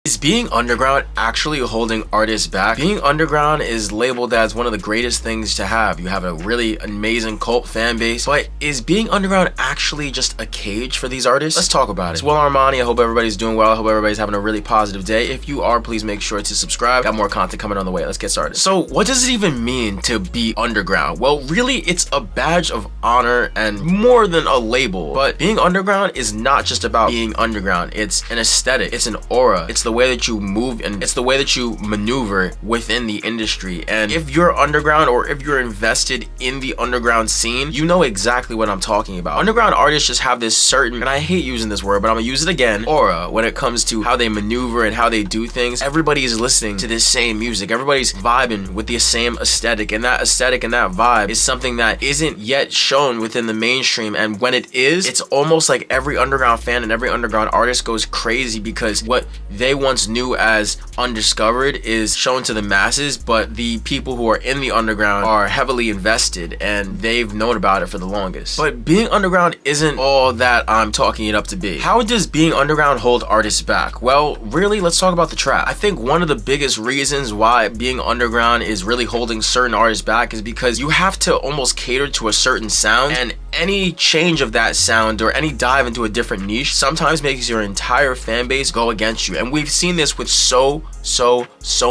Is being underground actually holding artists back? Being underground is labeled as one of the greatest things to have. You have a really amazing cult fan base, but is being underground actually just a cage for these artists? Let's talk about it. It's willarmani. I hope everybody's doing well. I hope everybody's having a really positive day. If you are, please make sure to subscribe. Got more content coming on the way. Let's get started. So what does it even mean to be underground? Well, really, it's a badge of honor and more than a label. But being underground is not just about being underground. It's an aesthetic. It's an aura. It's the way that you move, and it's the way that you maneuver within the industry. And if you're underground, or if you're invested in the underground scene, you know exactly what I'm talking about. Underground artists just have this certain, and I hate using this word, but I'm gonna use it again, aura, when it comes to how they maneuver and how they do things. Everybody is listening to this same music. Everybody's vibing with the same aesthetic, and that aesthetic and that vibe is something that isn't yet shown within the mainstream. And when it is, it's almost like every underground fan and every underground artist goes crazy because what they once knew as undiscovered is shown to the masses, but the people who are in the underground are heavily invested and they've known about it for the longest. But being underground isn't all that I'm talking it up to be. How does being underground hold artists back? Well, really, let's talk about the trap. I think one of the biggest reasons why being underground is really holding certain artists back is because you have to almost cater to a certain sound, and any change of that sound or any dive into a different niche sometimes makes your entire fan base go against you. And we've seen this with so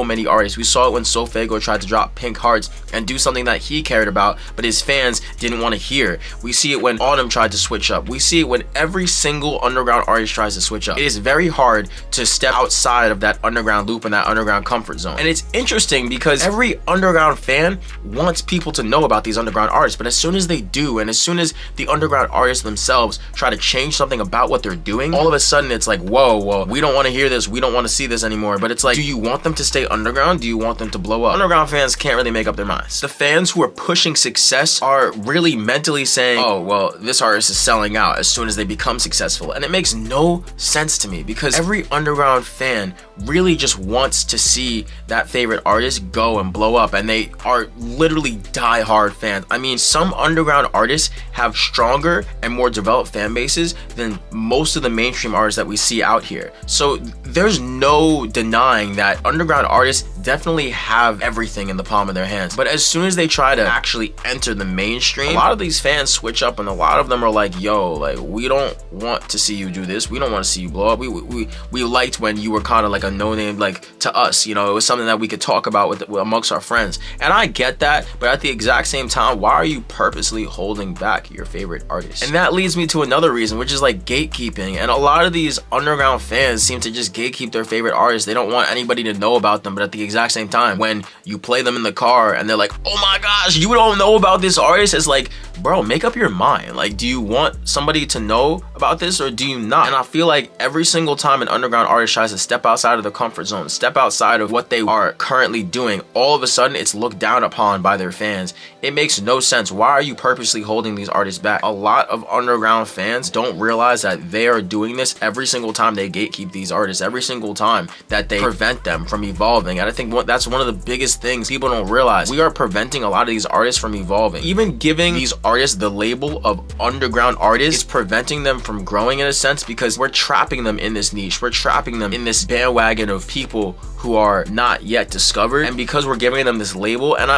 many artists. We saw it when Sofago tried to drop Pink Hearts and do something that he cared about, but his fans didn't want to hear. We see it when Autumn tried to switch up. We see it when every single underground artist tries to switch up. It is very hard to step outside of that underground loop and that underground comfort zone. And it's interesting because every underground fan wants people to know about these underground artists, but as soon as they do, and as soon as the underground artists themselves try to change something about what they're doing, all of a sudden it's like, whoa, we don't want to hear this, we don't want to see this anymore. But it's like, do you want them to stay underground? Do you want them to blow up? Underground fans can't really make up their minds. The fans who are pushing success are really mentally saying, oh, well, this artist is selling out as soon as they become successful. And it makes no sense to me because every underground fan really just wants to see that favorite artist go and blow up, and they are literally die-hard fans. I mean, some underground artists have stronger and more developed fan bases than most of the mainstream artists that we see out here. So there's no denying that underground artists definitely have everything in the palm of their hands. But as soon as they try to actually enter the mainstream, a lot of these fans switch up, and a lot of them are like, yo, like, we don't want to see you do this. We don't want to see you blow up. We liked when you were kind of like a no-name, like, to us, you know, it was something that we could talk about with amongst our friends. And I get that, but at the exact same time, why are you purposely holding back your favorite artist? And that leads me to another reason, which is like gatekeeping. And a lot of these underground fans seem to just gatekeep their favorite artists. They don't want anybody to know about them, but at the exact same time, when you play them in the car and they're like, oh my gosh, you don't know about this artist, it's like, bro, make up your mind. Like, do you want somebody to know about this or do you not? And I feel like every single time an underground artist tries to step outside of the comfort zone, step outside of what they are currently doing, all of a sudden it's looked down upon by their fans. It makes no sense. Why are you purposely holding these artists back? A lot of underground fans don't realize that they are doing this every single time they gatekeep these artists, every single time that they prevent them from evolving. And I think that's one of the biggest things people don't realize. We are preventing a lot of these artists from evolving. Even giving these artists the label of underground artists is preventing them from growing in a sense, because we're trapping them in this niche. We're trapping them in this bandwagon of people who are not yet discovered. And because we're giving them this label, and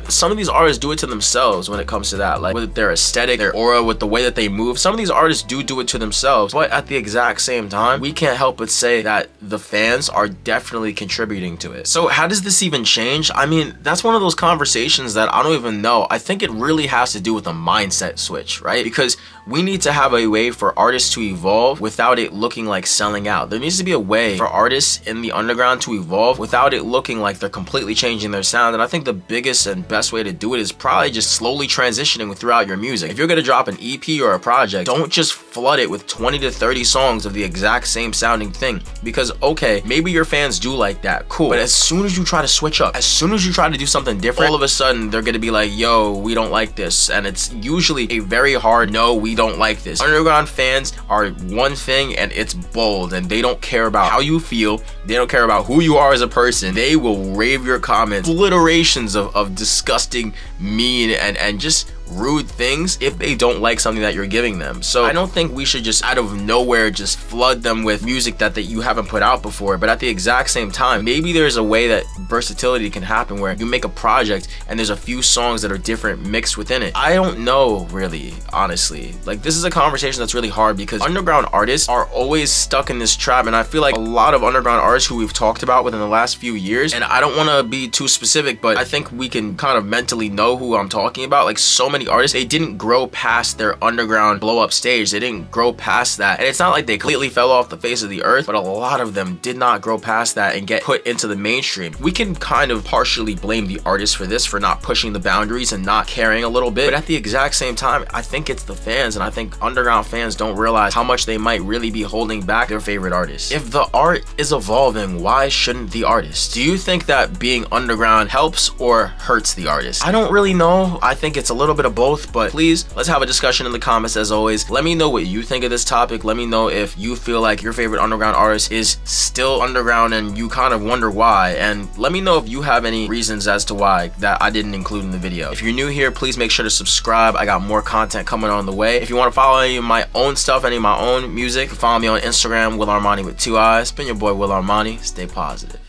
some of these artists do it to themselves when it comes to that, like with their aesthetic, their aura, with the way that they move. Some of these artists do it to themselves, but at the exact same time, we can't help but say that the fans are definitely contributing to it. So how does this even change? I mean, that's one of those conversations that I don't even know. I think it really has to do with a mindset switch, right? Because we need to have a way for artists to evolve without it looking like selling out. There needs to be a way for artists in the underground to evolve without it looking like they're completely changing their sound. And I think the biggest and best way to do it is probably just slowly transitioning throughout your music. If you're gonna drop an EP or a project, don't just flood it with 20 to 30 songs of the exact same sounding thing. Because okay, maybe your fans do like that, cool, but as soon as you try to switch up, as soon as you try to do something different, all of a sudden they're gonna be like, yo, we don't like this. And it's usually a very hard no, we don't like this. Underground fans are one thing, and it's bold, and they don't care about how you feel. They don't care about who you are as a person. They will rave your comments, alliterations of disgusting, mean, and just rude things if they don't like something that you're giving them. So I don't think we should just out of nowhere just flood them with music that you haven't put out before. But at the exact same time, maybe there's a way that versatility can happen where you make a project and there's a few songs that are different mixed within it. I don't know, really, honestly. Like, this is a conversation that's really hard because underground artists are always stuck in this trap, and I feel like a lot of underground artists who we've talked about within the last few years, and I don't want to be too specific, but I think we can kind of mentally know who I'm talking about. Like, so many artists, they didn't grow past their underground blow up stage. They didn't grow past that, and it's not like they completely fell off the face of the earth, but a lot of them did not grow past that and get put into the mainstream. We can kind of partially blame the artists for this, for not pushing the boundaries and not caring a little bit, but at the exact same time, I think it's the fans, and I think underground fans don't realize how much they might really be holding back their favorite artists. If the art is evolving, why shouldn't the artist? Do you think that being underground helps or hurts the artist? I don't really know. I think it's a little bit of both, but please, let's have a discussion in the comments. As always, let me know what you think of this topic. Let me know if you feel like your favorite underground artist is still underground and you kind of wonder why, and let me know if you have any reasons as to why that I didn't include in the video. If you're new here, please make sure to subscribe. I got more content coming on the way. If you want to follow any of my own stuff, any of my own music, follow me on Instagram, willarmani with 2 eyes. It's been your boy Willarmani. Stay positive.